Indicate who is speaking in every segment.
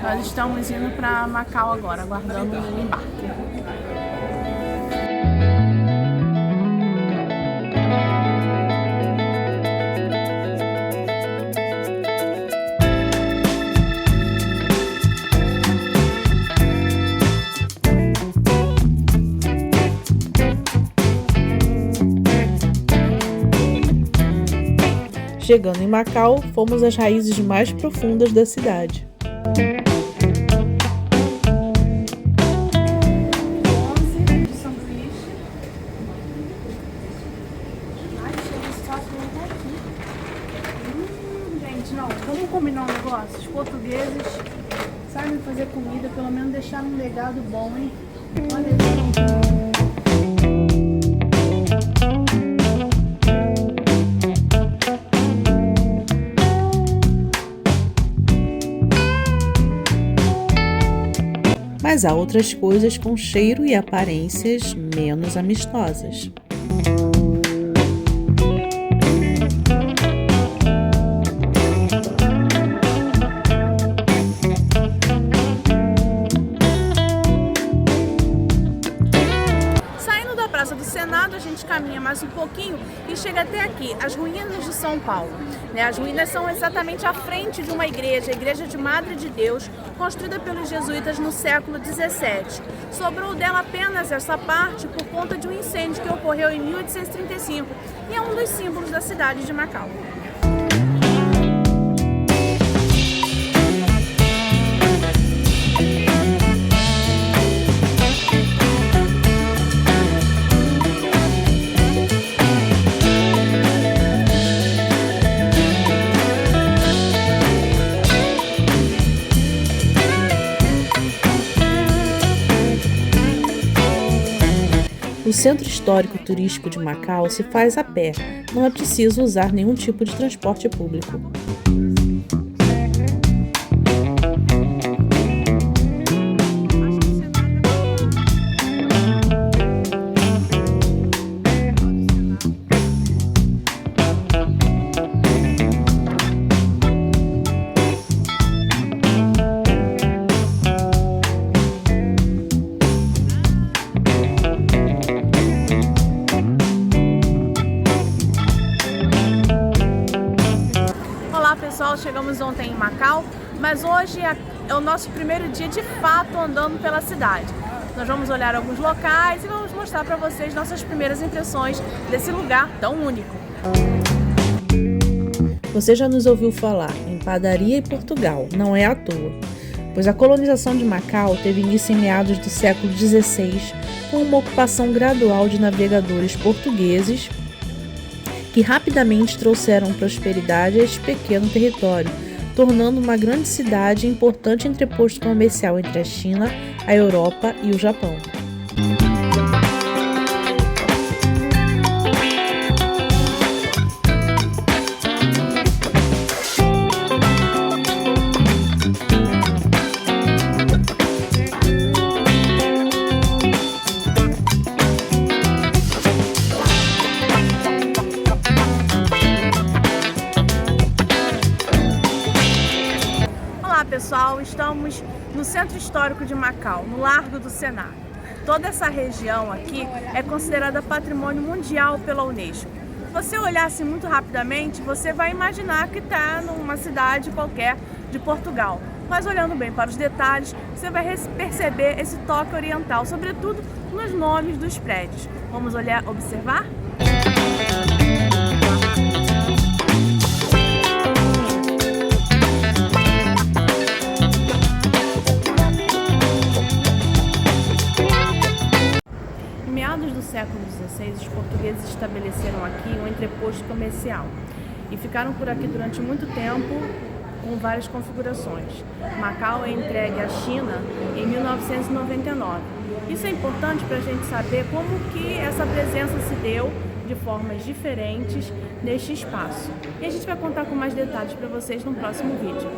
Speaker 1: Nós estamos indo para Macau agora, aguardando o embarque.
Speaker 2: Chegando em Macau, fomos às raízes mais profundas da cidade.
Speaker 1: Gente, não, vamos combinar um negócio. Os portugueses sabem fazer comida, pelo menos deixaram um legado bom, hein? Olha isso.
Speaker 2: Mas há outras coisas com cheiro e aparências menos amistosas.
Speaker 1: Saindo da Praça do Senado, a gente caminha mais um pouquinho e chega até aqui, as ruínas de São Paulo. As ruínas são exatamente à frente de uma igreja, a Igreja de Madre de Deus, construída pelos jesuítas no século XVII. Sobrou dela apenas essa parte por conta de um incêndio que ocorreu em 1835 e é um dos símbolos da cidade de Macau.
Speaker 2: O Centro Histórico Turístico de Macau se faz a pé, não é preciso usar nenhum tipo de transporte público.
Speaker 1: Pessoal, chegamos ontem em Macau, mas hoje é o nosso primeiro dia de fato andando pela cidade. Nós vamos olhar alguns locais e vamos mostrar para vocês nossas primeiras impressões desse lugar tão único.
Speaker 2: Você já nos ouviu falar em padaria e Portugal, não é à toa, pois a colonização de Macau teve início em meados do século XVI, com uma ocupação gradual de navegadores portugueses que rapidamente trouxeram prosperidade a este pequeno território, tornando uma grande cidade e importante entreposto comercial entre a China, a Europa e o Japão.
Speaker 1: Pessoal, estamos no Centro Histórico de Macau, no Largo do Senado. Toda essa região aqui é considerada Patrimônio Mundial pela Unesco. Se você olhar assim muito rapidamente, você vai imaginar que está numa cidade qualquer de Portugal. Mas olhando bem para os detalhes, você vai perceber esse toque oriental, sobretudo nos nomes dos prédios. Vamos observar? No século XVI, os portugueses estabeleceram aqui um entreposto comercial e ficaram por aqui durante muito tempo com várias configurações. Macau é entregue à China em 1999. Isso é importante para a gente saber como que essa presença se deu de formas diferentes neste espaço. E a gente vai contar com mais detalhes para vocês no próximo vídeo.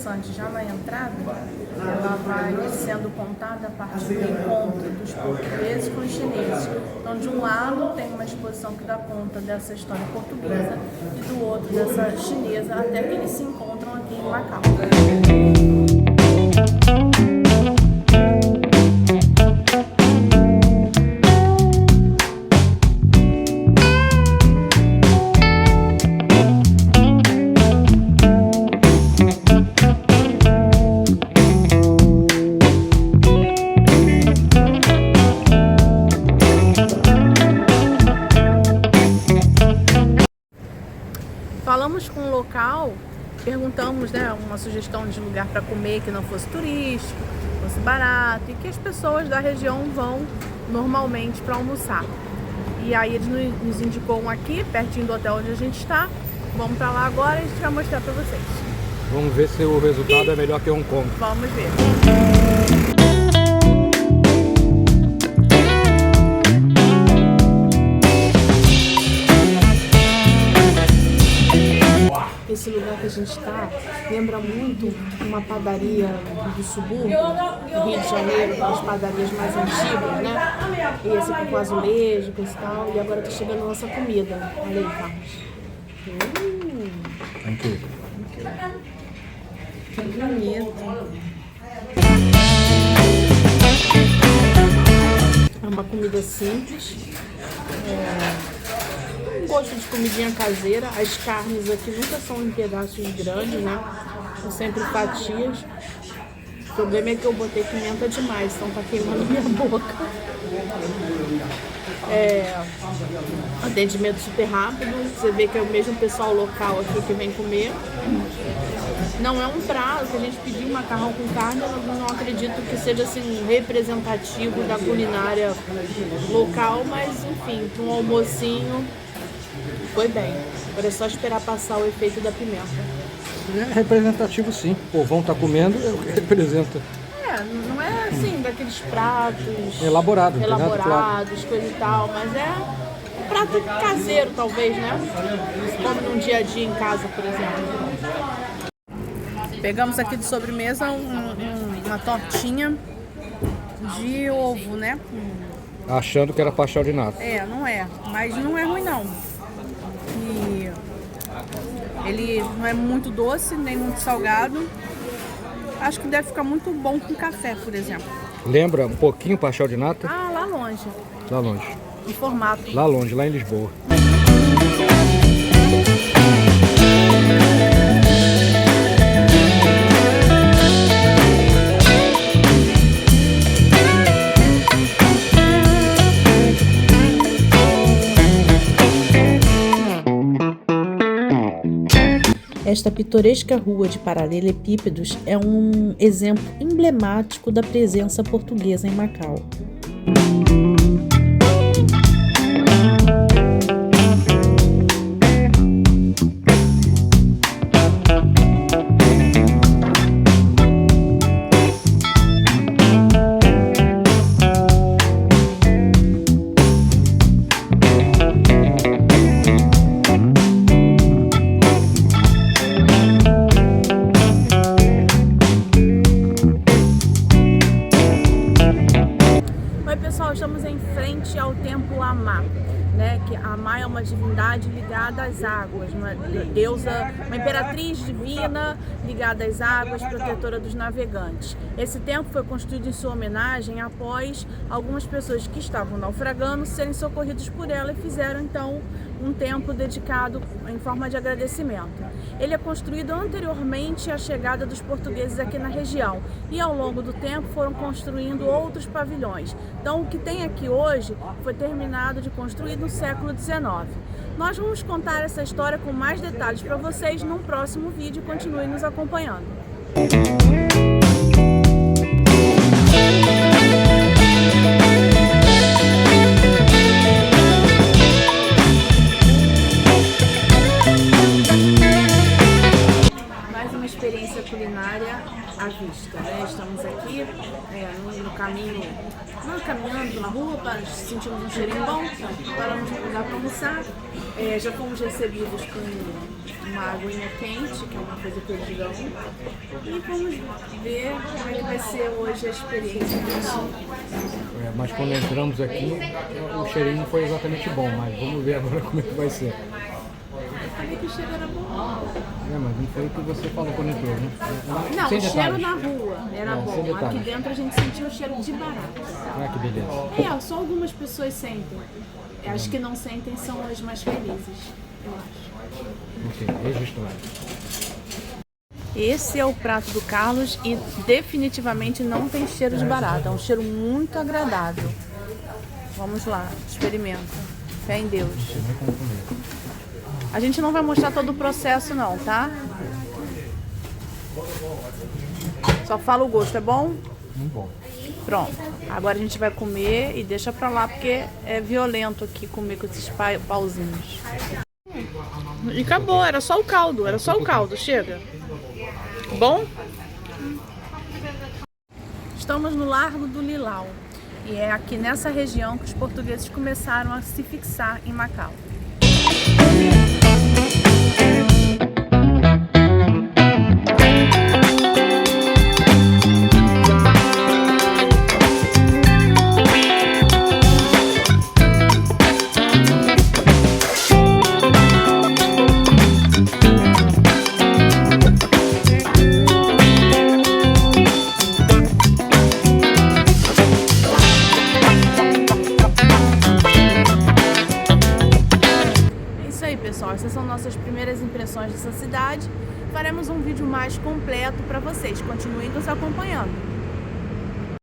Speaker 1: passante já na entrada, ela vai sendo contada a partir do encontro dos portugueses com os chineses. Então, de um lado, tem uma exposição que dá conta dessa história portuguesa e do outro, dessa chinesa, até que eles se encontram aqui em Macau. Falamos com o local, perguntamos, né, uma sugestão de lugar para comer que não fosse turístico, fosse barato e que as pessoas da região vão normalmente para almoçar. E aí ele nos indicou um aqui, pertinho do hotel onde a gente está. Vamos para lá agora e a gente vai mostrar para vocês.
Speaker 3: Vamos ver se o resultado é melhor que Hong Kong.
Speaker 1: Vamos ver. Esse lugar que a gente está lembra muito uma padaria do subúrbio, do Rio de Janeiro, as padarias mais antigas, né? E esse aqui com azulejo, com esse tal. E agora tá chegando a nossa comida. Olha aí, Carlos.
Speaker 3: Incrível.
Speaker 1: Que bonito. É uma comida simples. Um gosto de comidinha caseira. As carnes aqui nunca são em pedaços grandes, né? São sempre fatias. O problema é que eu botei pimenta demais, então tá queimando minha boca. Atendimento super rápido. Você vê que é o mesmo pessoal local aqui que vem comer. Não é um prato, se a gente pedir macarrão com carne, eu não acredito que seja assim representativo da culinária local, mas enfim, um almocinho foi bem. Agora é só esperar passar o efeito da pimenta.
Speaker 3: É representativo, sim. O povão tá comendo, é o que representa.
Speaker 1: Não é assim, daqueles pratos
Speaker 3: Elaborados,
Speaker 1: claro. Coisa e tal, mas é um prato caseiro, talvez, né? Como num dia a dia em casa, por exemplo. Pegamos aqui de sobremesa uma tortinha de ovo, né?
Speaker 3: Achando que era pastel de nata.
Speaker 1: Não é. Mas não é ruim, não. E ele não é muito doce, nem muito salgado. Acho que deve ficar muito bom com café, por exemplo.
Speaker 3: Lembra um pouquinho pastel de nata?
Speaker 1: Lá longe.
Speaker 3: Lá longe.
Speaker 1: Em formato.
Speaker 3: Lá longe, lá em Lisboa.
Speaker 2: Esta pitoresca rua de paralelepípedos é um exemplo emblemático da presença portuguesa em Macau.
Speaker 1: Estamos em frente ao templo Amá, né? Que Amá é uma divindade ligada às águas, uma deusa, uma imperatriz divina ligada às águas, protetora dos navegantes. Esse templo foi construído em sua homenagem após algumas pessoas que estavam naufragando serem socorridos por ela e fizeram então um templo dedicado em forma de agradecimento. Ele é construído anteriormente à chegada dos portugueses aqui na região e ao longo do tempo foram construindo outros pavilhões. Então o que tem aqui hoje foi terminado de construir no século XIX. Nós vamos contar essa história com mais detalhes para vocês num próximo vídeo. Continue nos acompanhando. experiência culinária à vista, né? Estamos aqui no caminho, caminhando na rua, sentimos um cheirinho bom, paramos no lugar para almoçar, já fomos recebidos com uma aguinha quente, que é uma coisa que eu digão, e vamos ver como é que vai ser hoje a experiência.
Speaker 3: Mas quando entramos aqui, o cheirinho não foi exatamente bom, mas vamos ver agora como é que vai ser.
Speaker 1: Eu falei que o cheiro era bom.
Speaker 3: Mas não foi o que você falou quando entrou, né?
Speaker 1: Não,
Speaker 3: Sem
Speaker 1: o cheiro
Speaker 3: detalhes.
Speaker 1: na rua era
Speaker 3: Sem
Speaker 1: bom.
Speaker 3: detalhes.
Speaker 1: Aqui dentro a gente sentiu o cheiro de barata.
Speaker 3: Ah, que beleza.
Speaker 1: Só algumas pessoas sentem. As que não sentem são as mais felizes, eu acho.
Speaker 3: Ok, registrado.
Speaker 1: Esse é o prato do Carlos e definitivamente não tem cheiro de barata. É um cheiro muito agradável. Vamos lá, experimenta. Fé em Deus. A gente não vai mostrar todo o processo não, tá? Só fala o gosto, é bom?
Speaker 3: Muito bom.
Speaker 1: Pronto. Agora a gente vai comer e deixa pra lá porque é violento aqui comer com esses pauzinhos. E acabou, era só o caldo, chega. Bom? Estamos no Largo do Lilau e é aqui nessa região que os portugueses começaram a se fixar em Macau. Pessoal, essas são nossas primeiras impressões dessa cidade. Faremos um vídeo mais completo para vocês. Continuem nos acompanhando.